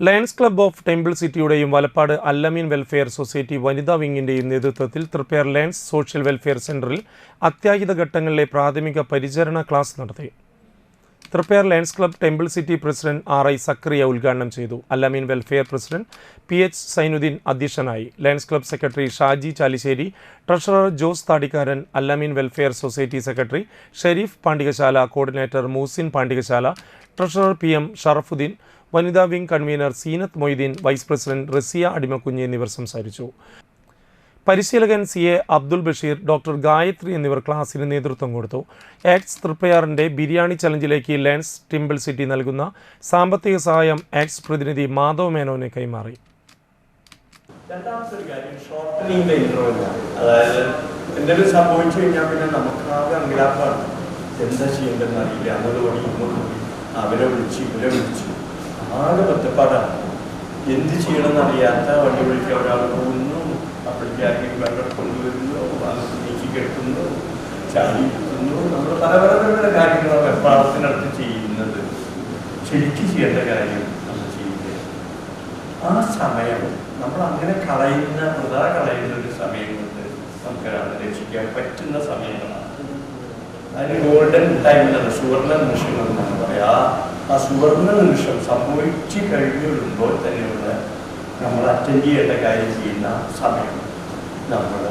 Lions club of temple സിറ്റിയുടെയും Valappad Allameen welfare society വനിതാ വിങ്ങിൻ്റെയും നേതൃത്വത്തിൽ തൃപ്പയാർ ലയൺസ് സോഷ്യൽ വെൽഫെയർ സെൻ്ററിൽ അത്യാഹിത ഘട്ടങ്ങളിലെ പ്രാഥമിക പരിചരണ ക്ലാസ് നടത്തി. Triprayar Lions club temple city president RI Zakariya ഉദ്ഘാടനം ചെയ്തു. Allameen welfare president PH Sainuddin അധ്യക്ഷനായി. Lions club secretary Shaji Chalissery, treasurer Jose Thadikkaran, Allameen welfare society secretary Sherif Pandikashala, coordinator Moosin Pandikashala, treasurer PM Sharafuddin, വനിതാ wing convener Seenath Moideen, vice president Raziya Adimakunju എന്നിവർ സംസാരിച്ചു. പരിശീലകൻ CA അബ്ദുൽ ബഷീർ, ഡോക്ടർ ഗായത്രി എന്നിവർ ക്ലാസ്സിന് നേതൃത്വം കൊടുത്തു. ആക്ട്സ് തൃപ്പയാറിൻ്റെ ബിരിയാണി ചലഞ്ചിലേക്ക് ലയൺസ് ടെമ്പിൾ സിറ്റി നൽകുന്ന സാമ്പത്തിക സഹായം ആക്ട്സ് പ്രതിനിധി മാധവ് മേനോനെ കൈമാറി. രണ്ടാമത്തെ ഒരു കാര്യം ഷോർട്ടനിങ്ങിൻ്റെ ഇൻട്രോയില്ല. അതായത് എന്തെങ്കിലും സംഭവിച്ചു കഴിഞ്ഞാൽ പിന്നെ നമുക്കാകെ അങ്കിലാപ്പാണ്, എന്താ ചെയ്യേണ്ടതെന്ന് അറിയില്ല. അങ്ങോട്ട് ഓടി ഇങ്ങോട്ട് ഓടി, അവരെ വിളിച്ച് ഇവരെ വിളിച്ച് ആകെ ബന്ധപ്പാടാണ്. എന്ത് ചെയ്യണമെന്ന് അറിയാത്ത വണ്ടി വിളിക്കുക, ഒരാൾ പോകുന്നു, അപ്പോഴേക്കും വെള്ളം കൊണ്ടുവരുന്നു, നീക്കി കെട്ടുന്നു, ചാടി കിട്ടുന്നു. നമ്മൾ പല പല കാര്യങ്ങളാണ് വെപ്പാളത്തിനടുത്ത് ചെയ്യുന്നത്. ശരിക്കും ചെയ്യേണ്ട കാര്യം നമ്മൾ ചെയ്യുക. ആ സമയം നമ്മൾ അങ്ങനെ വൃഥാ കളയുന്ന ഒരു സമയം കൊണ്ട് നമുക്ക് രക്ഷിക്കാൻ പറ്റുന്ന സമയങ്ങളാണ്. അതിന് ഗോൾഡൻ ടൈമിലാണ്, സുവർണ നിമിഷങ്ങൾ എന്ന് പറയാം. ആ സുവർണ നിമിഷം സംഭവിച്ചു കഴിഞ്ഞുമ്പോൾ തന്നെയുള്ള നമ്മൾ അറ്റൻഡ് ചെയ്യേണ്ട കാര്യം ചെയ്യുന്ന സമയം നമ്മൾ